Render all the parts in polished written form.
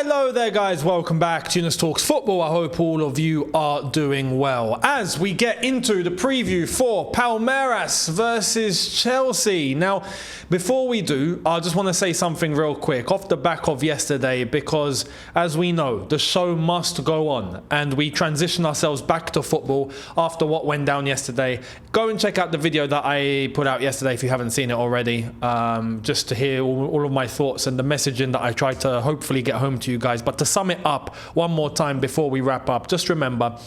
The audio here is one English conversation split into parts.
Hello there guys, welcome back to Younes Talks Football. I hope all of you are doing well. As we get into the preview for Palmeiras versus Chelsea. Now, before we do, I just want to say something real quick off the back of yesterday, because as we know, the show must go on and we transition ourselves back to football after what went down yesterday. Go and check out the video that I put out yesterday if you haven't seen it already, just to hear all of my thoughts and the messaging that I tried to hopefully get home to you guys. But to sum it up one more time before we wrap up, just remember,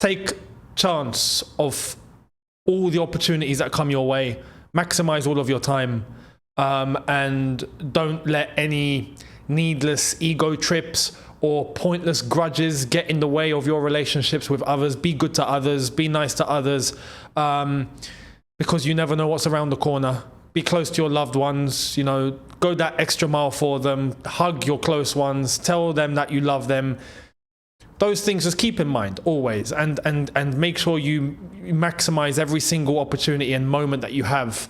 take chance of all the opportunities that come your way, maximize all of your time, and don't let any needless ego trips or pointless grudges get in the way of your relationships with others. Be good to others, be nice to others, because you never know what's around the corner. Be close to your loved ones, go that extra mile for them, hug your close ones, tell them that you love them. Those things just keep in mind always, and make sure you maximize every single opportunity and moment that you have,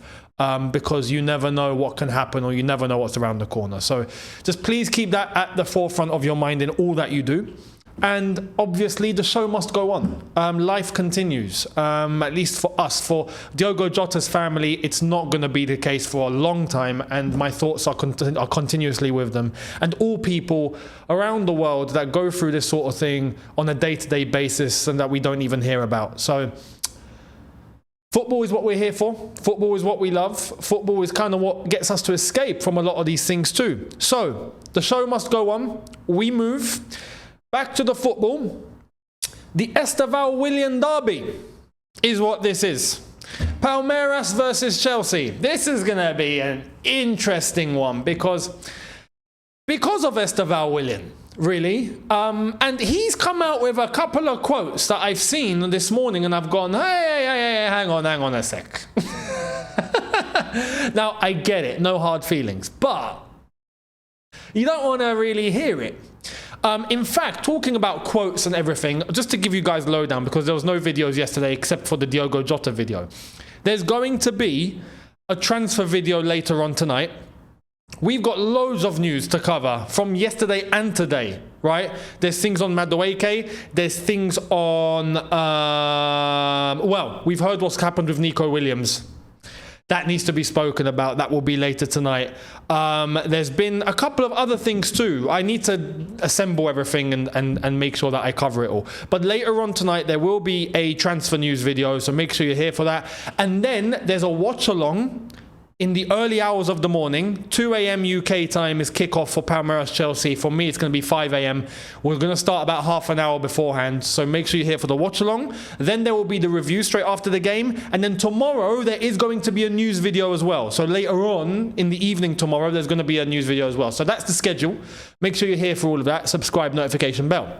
because you never know what can happen or you never know what's around the corner. So just please keep that at the forefront of your mind in all that you do. And obviously the show must go on. Life continues, at least for us. For Diogo Jota's family, it's not going to be the case for a long time, and my thoughts are continuously with them and all people around the world that go through this sort of thing on a day-to-day basis and that we don't even hear about. So football is what we're here for. Football is what we love. Football is kind of what gets us to escape from a lot of these things too. So the show must go on. We move back to the football. The Estevao Willian derby is what this is. Palmeiras versus Chelsea. This is going to be an interesting one because of Estevao Willian, really. And he's come out with a couple of quotes that I've seen this morning and I've gone, hey, hang on a sec. Now, I get it, no hard feelings, but you don't want to really hear it. In fact, talking about quotes and everything, just to give you guys lowdown, because there was no videos yesterday except for the Diogo Jota video. There's going to be a transfer video later on tonight. We've got loads of news to cover from yesterday and today, right? There's things on Madueke. There's things on, we've heard what's happened with Nico Williams. That needs to be spoken about. That will be later tonight. There's been a couple of other things too. I need to assemble everything and make sure that I cover it all. But later on tonight, there will be a transfer news video, so make sure you're here for that. And then there's a watch along in the early hours of the morning. 2 a.m. UK time is kickoff for Palmeiras Chelsea. For me, it's going to be 5 a.m. We're going to start about half an hour beforehand, so make sure you're here for the watch along. Then there will be the review straight after the game, and then tomorrow there is going to be a news video as well. So later on in the evening tomorrow, there's going to be a news video as well. So that's the schedule. Make sure you're here for all of that. Subscribe, notification bell.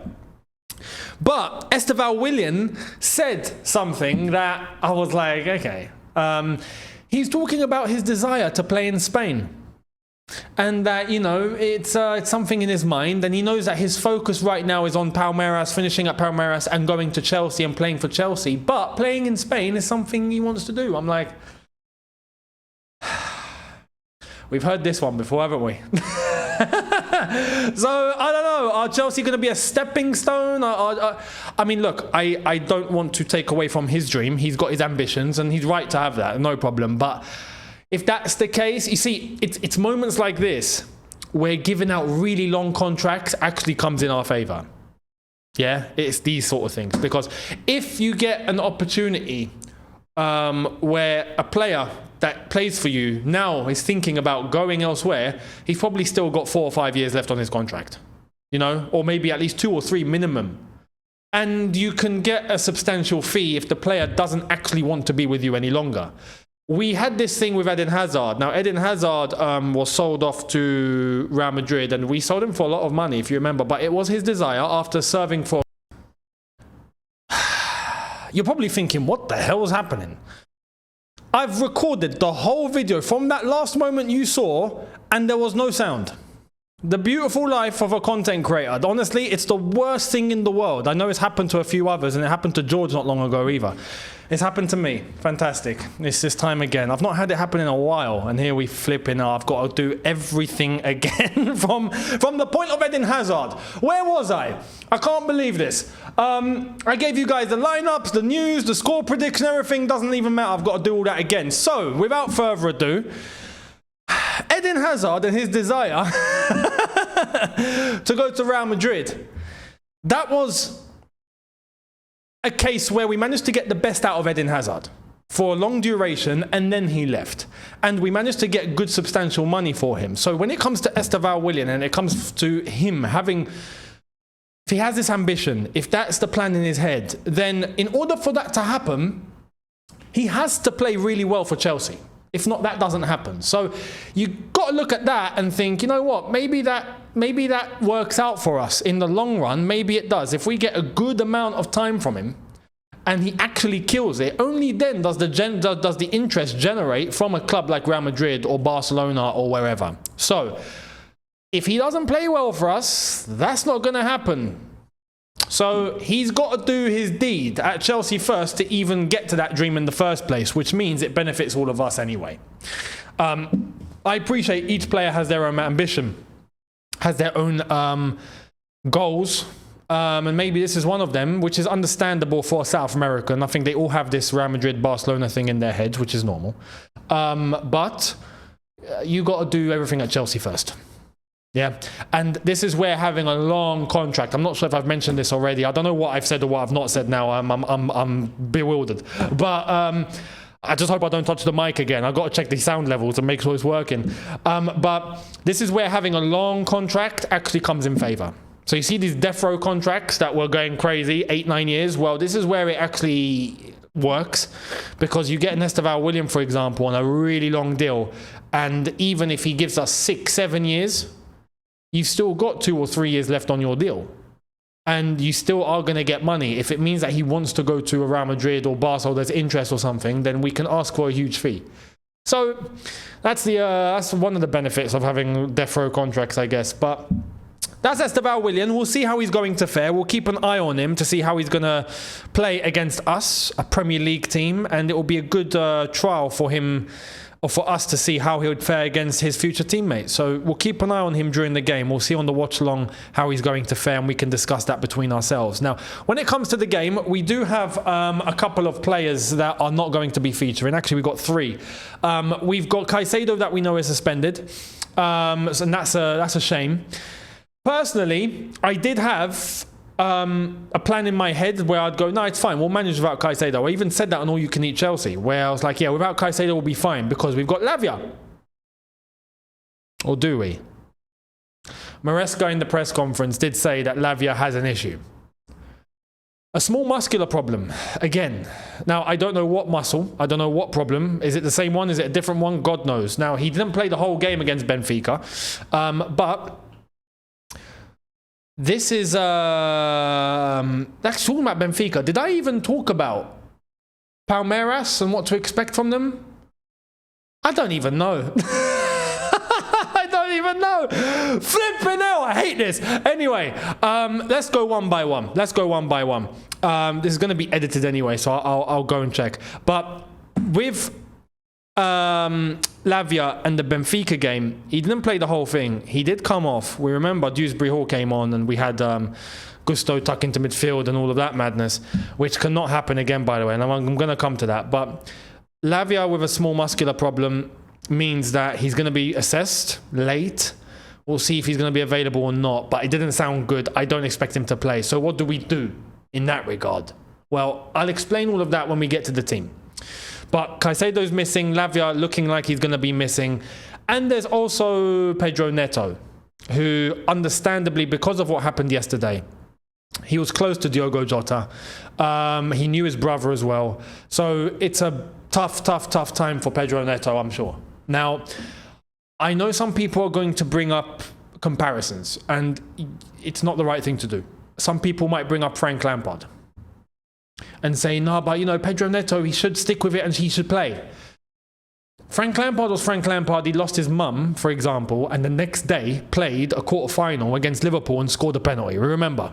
But Estevao Willian said something that I was like, okay. He's talking about his desire to play in Spain, and that, it's something in his mind, and he knows that his focus right now is on Palmeiras, finishing at Palmeiras and going to Chelsea and playing for Chelsea, but playing in Spain is something he wants to do. I'm like, we've heard this one before, haven't we? So, I don't know. Are Chelsea going to be a stepping stone? I mean, look, I don't want to take away from his dream. He's got his ambitions, and he's right to have that. No problem. But if that's the case, you see, it's moments like this where giving out really long contracts actually comes in our favour. Yeah, it's these sort of things. Because if you get an opportunity where a player that plays for you now is thinking about going elsewhere, he's probably still got 4 or 5 years left on his contract, or maybe at least 2 or 3 minimum. And you can get a substantial fee if the player doesn't actually want to be with you any longer. We had this thing with Eden Hazard. Now, Eden Hazard was sold off to Real Madrid, and we sold him for a lot of money, if you remember. But it was his desire after serving for... You're probably thinking, what the hell is happening? I've recorded the whole video from that last moment you saw, and there was no sound. The beautiful life of a content creator. Honestly, it's the worst thing in the world. I know it's happened to a few others, and it happened to George not long ago either. It's happened to me. Fantastic. It's this time again. I've not had it happen in a while, and here we flipping. I've got to do everything again from the point of Eden Hazard. Where was I? I can't believe this. I gave you guys the lineups, the news, the score prediction, everything. Doesn't even matter. I've got to do all that again. So, without further ado, Eden Hazard and his desire to go to Real Madrid. That was a case where we managed to get the best out of Eden Hazard for a long duration, and then he left. And we managed to get good substantial money for him. So when it comes to Estevao Willian, and it comes to him having, if he has this ambition, if that's the plan in his head, then in order for that to happen, he has to play really well for Chelsea. If not, that doesn't happen. So you've got to look at that and think, you know what, maybe that works out for us in the long run. Maybe it does. If we get a good amount of time from him and he actually kills it, only then does the interest generate from a club like Real Madrid or Barcelona or wherever. So if he doesn't play well for us, that's not going to happen. So he's got to do his deed at Chelsea first to even get to that dream in the first place, which means it benefits all of us anyway. I appreciate each player has their own ambition, has their own goals, and maybe this is one of them, which is understandable for South America. And I think they all have this Real Madrid-Barcelona thing in their heads, which is normal. But you got to do everything at Chelsea first. Yeah, and this is where having a long contract, I'm not sure if I've mentioned this already. I don't know what I've said or what I've not said now. I'm bewildered. But I just hope I don't touch the mic again. I've got to check the sound levels and make sure it's working. But this is where having a long contract actually comes in favor. So you see these death row contracts that were going crazy, 8-9 years. Well, this is where it actually works, because you get an Estevao Willian, for example, on a really long deal. And even if he gives us 6-7 years, you've still got 2 or 3 years left on your deal. And you still are going to get money. If it means that he wants to go to a Real Madrid or Barca or there's interest or something, then we can ask for a huge fee. So that's one of the benefits of having death row contracts, I guess. But that's Estevao Willian. We'll see how he's going to fare. We'll keep an eye on him to see how he's going to play against us, a Premier League team. And it will be a good trial for him, or for us to see how he would fare against his future teammates. So we'll keep an eye on him during the game. We'll see on the watch along how he's going to fare, and we can discuss that between ourselves. Now, when it comes to the game, we do have a couple of players that are not going to be featuring. Actually, we've got 3. We've got Caicedo that we know is suspended, and that's a shame. Personally, I did have a plan in my head where I'd go, no, it's fine, we'll manage without Caicedo. I even said that on All You Can Eat Chelsea, where I was like, yeah, without Caicedo we'll be fine because we've got Lavia. Or do we? Maresca in the press conference did say that Lavia has an issue. A small muscular problem, again. Now, I don't know what muscle, I don't know what problem. Is it the same one? Is it a different one? God knows. Now, he didn't play the whole game against Benfica, but this is, that's talking about Benfica. Did I even talk about Palmeiras and what to expect from them? I don't even know. I don't even know. Flipping hell, I hate this. Anyway, let's go one by one. This is going to be edited anyway, so I'll go and check. But with Lavia and the Benfica game, he didn't play the whole thing. He did come off. We remember Dewsbury Hall came on and we had Gusto tuck into midfield and all of that madness, which cannot happen again, by the way, and I'm going to come to that. But Lavia with a small muscular problem means that he's going to be assessed late. We'll see if he's going to be available or not, but it didn't sound good. I don't expect him to play. So what do we do in that regard? Well, I'll explain all of that when we get to the team. But Caicedo's missing, Lavia looking like he's going to be missing. And there's also Pedro Neto, who understandably, because of what happened yesterday, he was close to Diogo Jota. He knew his brother as well. So it's a tough time for Pedro Neto, I'm sure. Now, I know some people are going to bring up comparisons, and it's not the right thing to do. Some people might bring up Frank Lampard and say, no, but you know, Pedro Neto, he should stick with it and he should play. Frank Lampard was Frank Lampard. He lost his mum, for example, and the next day played a quarter-final against Liverpool and scored a penalty. Remember,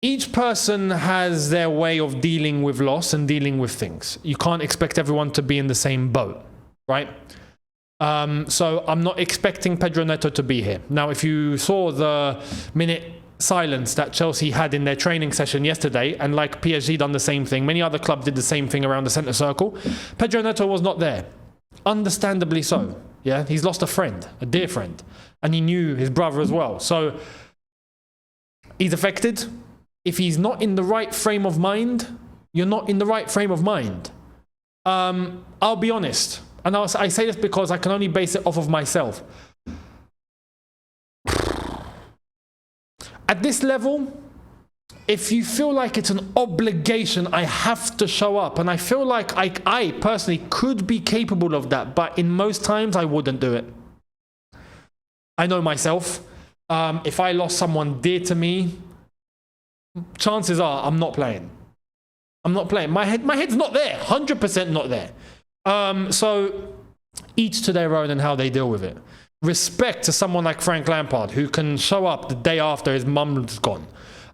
each person has their way of dealing with loss and dealing with things. You can't expect everyone to be in the same boat, right? So I'm not expecting Pedro Neto to be here. Now, if you saw the minute silence that Chelsea had in their training session yesterday, and like PSG done the same thing, many other clubs did the same thing around the centre circle, Pedro Neto was not there. Understandably so. Yeah, he's lost a friend, a dear friend, and he knew his brother as well. So he's affected. If he's not in the right frame of mind, you're not in the right frame of mind. I'll be honest, and I say this because I can only base it off of myself. At this level, if you feel like it's an obligation, I have to show up. And I feel like I personally could be capable of that, but in most times I wouldn't do it. I know myself. If I lost someone dear to me, chances are I'm not playing. I'm not playing. My head's not there. 100% not there. So each to their own and how they deal with it. Respect to someone like Frank Lampard, who can show up the day after his mum's gone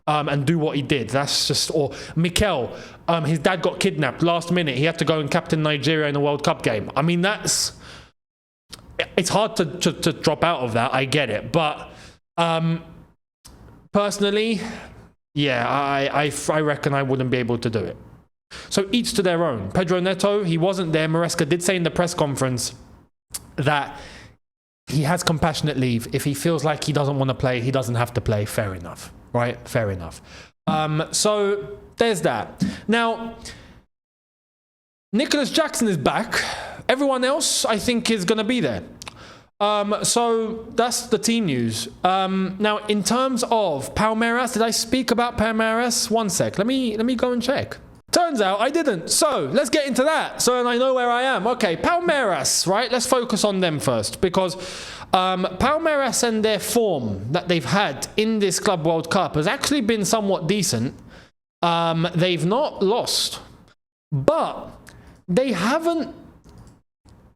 and do what he did. That's just... Or Mikel, his dad got kidnapped last minute. He had to go and captain Nigeria in a World Cup game. I mean, that's... It's hard to drop out of that. I get it. But personally, yeah, I reckon I wouldn't be able to do it. So each to their own. Pedro Neto, he wasn't there. Maresca did say in the press conference that he has compassionate leave. If he feels like he doesn't want to play, he doesn't have to play. Fair enough, right? Fair enough. So there's that. Now, Nicholas Jackson is back. Everyone else, I think, is going to be there. So that's the team news. Now, in terms of Palmeiras, did I speak about Palmeiras? One sec. Let me go and check. Turns out I didn't. So let's get into that. So I know where I am. Okay, Palmeiras, right? Let's focus on them first, because Palmeiras and their form that they've had in this Club World Cup has actually been somewhat decent. They've not lost, but they haven't,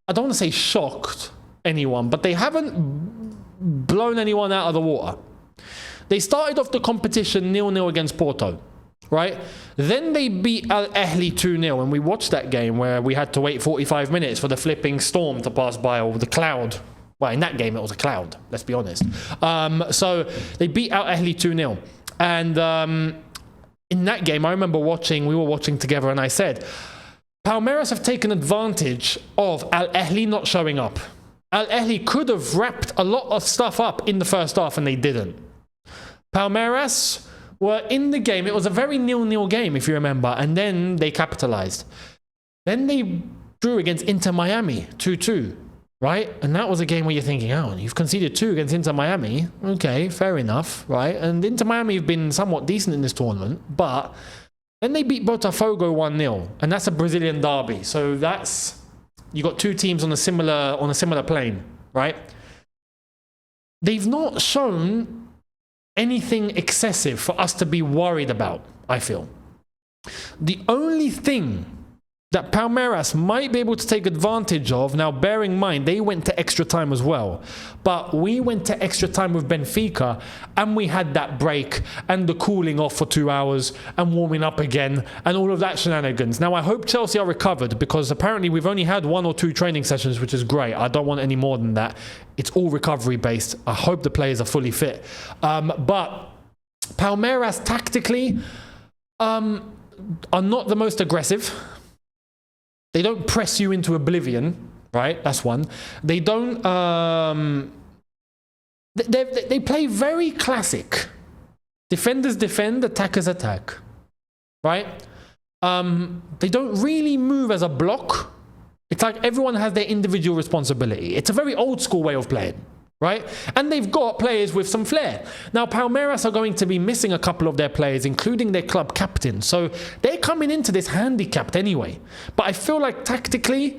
I don't want to say shocked anyone, but they haven't blown anyone out of the water. They started off the competition 0-0 against Porto. Right? Then they beat Al Ahly 2-0, and we watched that game where we had to wait 45 minutes for the flipping storm to pass by, or the cloud. Well, in that game it was a cloud, let's be honest. So they beat Al Ahly 2-0. And in that game, I remember we were watching together, and I said, Palmeiras have taken advantage of Al Ahly not showing up. Al Ahly could have wrapped a lot of stuff up in the first half, and they didn't. Palmeiras were in the game. It was a very 0-0 game, if you remember, and then they capitalized. Then they drew against Inter Miami 2-2, right? And that was a game where you're thinking, oh, you've conceded 2 against Inter Miami. Okay, fair enough, right? And Inter Miami have been somewhat decent in this tournament, but then they beat Botafogo 1-0, and that's a Brazilian derby. So that's, you got 2 teams on a similar plane, right? They've not shown anything excessive for us to be worried about, I feel. The only thing that Palmeiras might be able to take advantage of, now bearing in mind they went to extra time as well, but we went to extra time with Benfica, and we had that break and the cooling off for 2 hours and warming up again and all of that shenanigans. Now I hope Chelsea are recovered, because apparently we've only had 1 or 2 training sessions, which is great. I don't want any more than that. It's all recovery based. I hope the players are fully fit. But Palmeiras tactically are not the most aggressive. They don't press you into oblivion, right? That's one. They don't... They play very classic. Defenders defend, attackers attack, right? They don't really move as a block. It's like everyone has their individual responsibility. It's a very old school way of playing, right? And they've got players with some flair. Now, Palmeiras are going to be missing a couple of their players, including their club captain. So they're coming into this handicapped anyway. But I feel like tactically,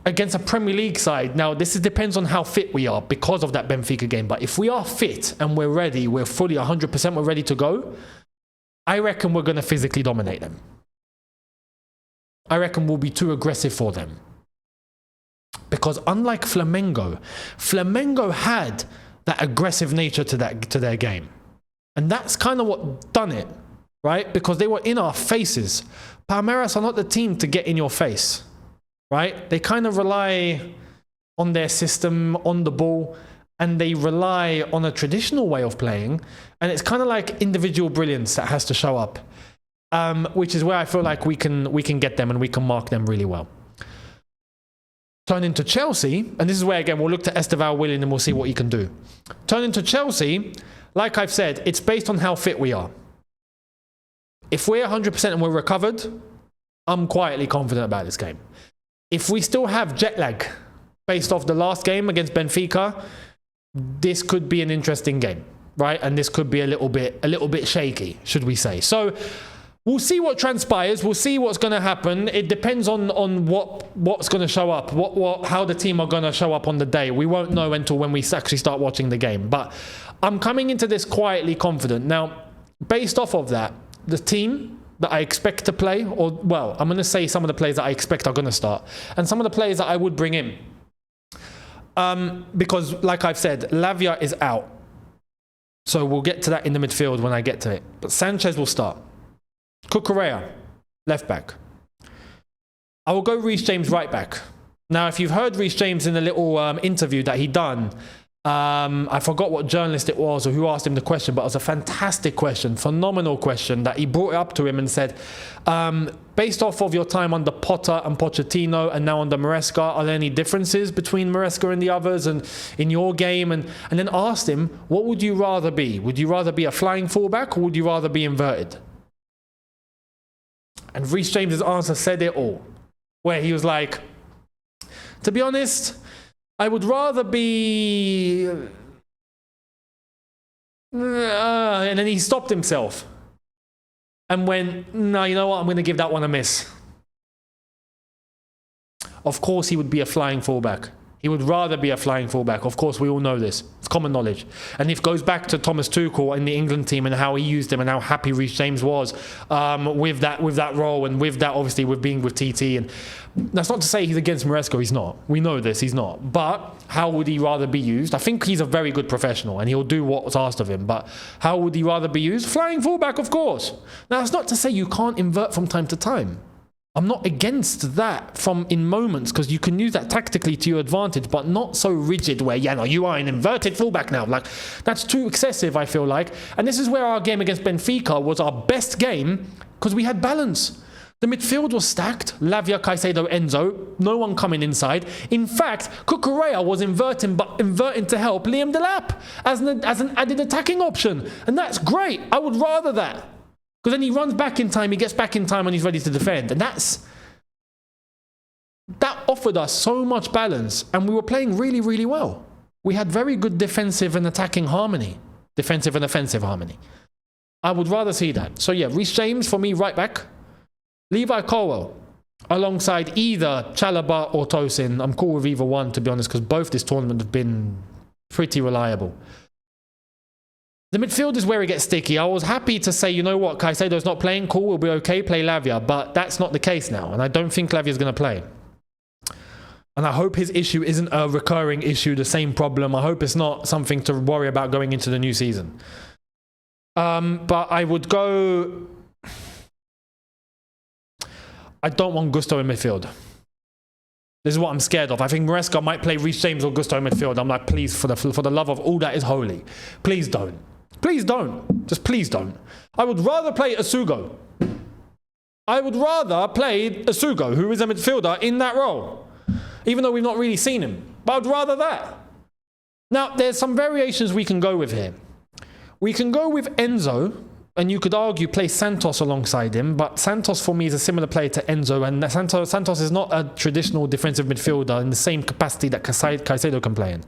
against a Premier League side, now this depends on how fit we are because of that Benfica game. But if we are fit and we're ready, we're fully 100%, we're ready to go, I reckon we're going to physically dominate them. I reckon we'll be too aggressive for them. Because unlike Flamengo had that aggressive nature to their game. And that's kind of what done it, right? Because they were in our faces. Palmeiras are not the team to get in your face, right? They kind of rely on their system, on the ball, and they rely on a traditional way of playing. And it's kind of like individual brilliance that has to show up, which is where I feel like we can get them and we can mark them really well. Turning to Chelsea, and this is where, again, we'll look to Estevao, Willian, and we'll see what he can do. Turning to Chelsea, like I've said, it's based on how fit we are. If we're 100% and we're recovered, I'm quietly confident about this game. If we still have jet lag based off the last game against Benfica, this could be an interesting game, right? And this could be a little bit shaky, should we say. So we'll see what transpires. We'll see what's going to happen. It depends on what's going to show up, how the team are going to show up on the day. We won't know until when we actually start watching the game. But I'm coming into this quietly confident. Now, based off of that, the team that I expect to play, or, well, I'm going to say some of the players that I expect are going to start, and some of the players that I would bring in. Because, like I've said, Lavia is out. So we'll get to that in the midfield when I get to it. But Sanchez will start. Cucurella, left back. I will go Reece James, right back. Now, if you've heard Reece James in a little interview that he done, I forgot what journalist it was or who asked him the question, but it was a fantastic question, phenomenal question that he brought up to him and said, based off of your time under Potter and Pochettino and now under Maresca, are there any differences between Maresca and the others and in your game? And then asked him, what would you rather be? Would you rather be a flying fullback or would you rather be inverted? And Reece James' answer said it all, where he was like, to be honest, I would rather be... and then he stopped himself and went, no, you know what, I'm going to give that one a miss. Of course he would be a flying fullback. He would rather be a flying fullback. Of course, we all know this. It's common knowledge. And it goes back to Thomas Tuchel in the England team and how he used him and how happy Reece James was with that role and with that, obviously, with being with TT. And that's not to say he's against Maresca. He's not. We know this. He's not. But how would he rather be used? I think he's a very good professional and he'll do what's asked of him. But how would he rather be used? Flying fullback, of course. Now, that's not to say you can't invert from time to time. I'm not against that in moments because you can use that tactically to your advantage, but not so rigid where, yeah, no, you are an inverted fullback now. Like, that's too excessive, I feel like. And this is where our game against Benfica was our best game because we had balance. The midfield was stacked. Lavia, Caicedo, Enzo. No one coming inside. In fact, Cucurella was inverting to help Liam Delap as an added attacking option. And that's great. I would rather that. Because then he runs back in time, he gets back in time when he's ready to defend. And that offered us so much balance. And we were playing really, really well. We had very good defensive and attacking harmony. Defensive and offensive harmony. I would rather see that. So yeah, Reece James for me, right back. Levi Colwill alongside either Chalobah or Tosin. I'm cool with either one, to be honest, because both this tournament have been pretty reliable. The midfield is where it gets sticky. I was happy to say, you know what, Caicedo's not playing, cool, we'll be okay, play Lavia. But that's not the case now, and I don't think Lavia's going to play. And I hope his issue isn't a recurring issue, the same problem. I hope it's not something to worry about going into the new season. But I would go... I don't want Gusto in midfield. This is what I'm scared of. I think Maresca might play Reece James or Gusto in midfield. I'm like, please, for the love of all that is holy, please don't. Please don't. Just please don't. I would rather play Asugo. I would rather play Asugo, who is a midfielder, in that role. Even though we've not really seen him. But I'd rather that. Now, there's some variations we can go with here. We can go with Enzo, and you could argue play Santos alongside him, but Santos for me is a similar player to Enzo, and Santos is not a traditional defensive midfielder in the same capacity that Caicedo can play in.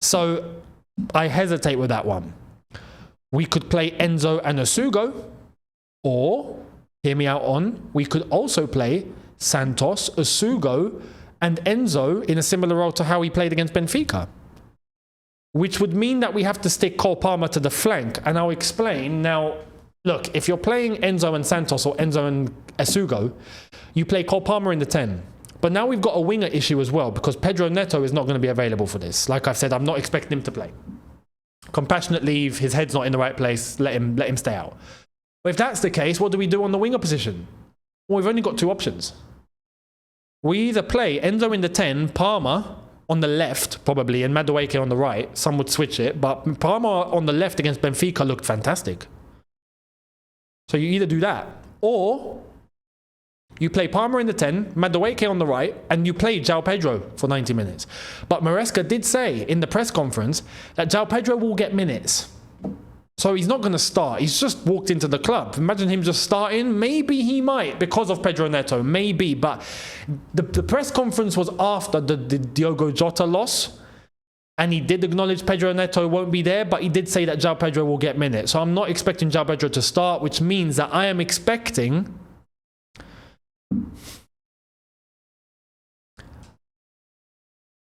So I hesitate with that one. We could play Enzo and Asugo, or, hear me out on, we could also play Santos, Asugo, and Enzo in a similar role to how he played against Benfica. Which would mean that we have to stick Cole Palmer to the flank. And I'll explain. Now, look, if you're playing Enzo and Santos or Enzo and Asugo, you play Cole Palmer in the 10. But now we've got a winger issue as well, because Pedro Neto is not going to be available for this. Like I've said, I'm not expecting him to play. Compassionate leave, his head's not in the right place, let him stay out. But if that's the case, what do we do on the winger position? Well, we've only got two options. We either play Enzo in the 10, Palma on the left, probably, and Madueke on the right. Some would switch it, but Palma on the left against Benfica looked fantastic. So you either do that, or you play Palma in the 10, Madueke on the right, and you play João Pedro for 90 minutes. But Maresca did say in the press conference that João Pedro will get minutes. So he's not going to start. He's just walked into the club. Imagine him just starting. Maybe he might because of Pedro Neto. Maybe. But the press conference was after the Diogo Jota loss. And he did acknowledge Pedro Neto won't be there. But he did say that João Pedro will get minutes. So I'm not expecting João Pedro to start. Which means that I am expecting...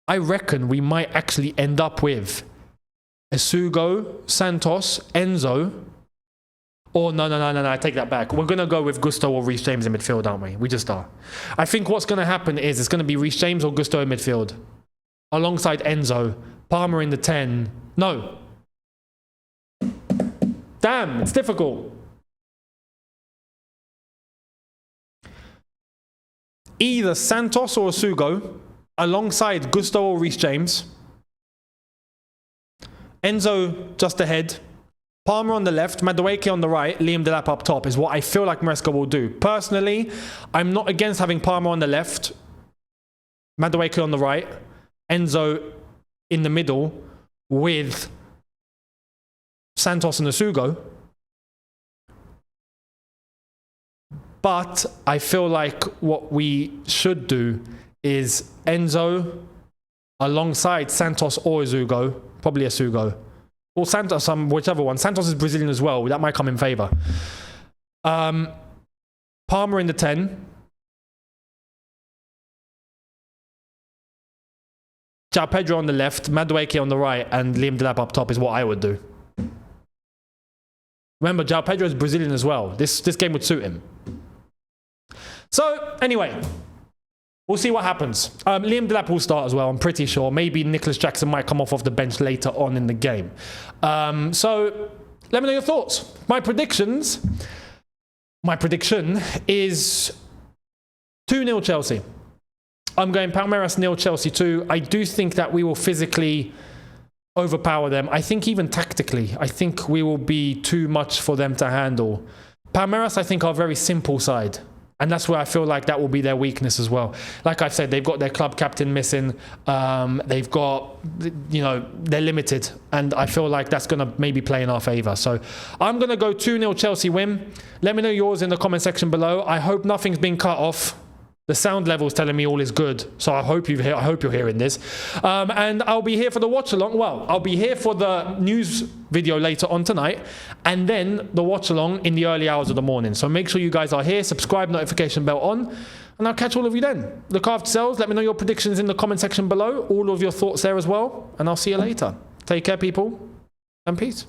I reckon we might actually end up with Esugo, Santos, Enzo, or no, I take that back. We're going to go with Gusto or Reece James in midfield, aren't we? We just are. I think what's going to happen is it's going to be Reece James or Gusto in midfield, alongside Enzo, Palmer in the 10. No. Damn, it's difficult. Either Santos or Esugo, alongside Gusto or Reece James. Enzo just ahead, Palmer on the left, Madueke on the right, Liam Delap up top is what I feel like Maresca will do. Personally, I'm not against having Palmer on the left, Madueke on the right, Enzo in the middle with Santos and Esugo. But I feel like what we should do is Enzo alongside Santos or Esugo. Probably Esugo. Or Santos, whichever one. Santos is Brazilian as well. That might come in favour. Palmer in the 10. João Pedro on the left. Madueke on the right. And Liam Delap up top is what I would do. Remember, João Pedro is Brazilian as well. This game would suit him. So, anyway... We'll see what happens. Liam Delap will start as well, I'm pretty sure. Maybe Nicholas Jackson might come off the bench later on in the game. So, let me know your thoughts. My prediction is 2-0 Chelsea. I'm going Palmeiras 0, Chelsea 2. I do think that we will physically overpower them. I think even tactically, I think we will be too much for them to handle. Palmeiras, I think, are a very simple side. And that's where I feel like that will be their weakness as well. Like I've said, they've got their club captain missing. They've got, they're limited. And I feel like that's going to maybe play in our favour. So I'm going to go 2-0 Chelsea win. Let me know yours in the comment section below. I hope nothing's been cut off. The sound level's telling me all is good. So I hope you're hearing this. And I'll be here for the watch along. Well, I'll be here for the news video later on tonight. And then the watch along in the early hours of the morning. So make sure you guys are here. Subscribe, notification bell on. And I'll catch all of you then. Look after yourselves. Let me know your predictions in the comment section below. All of your thoughts there as well. And I'll see you later. Take care, people. And peace.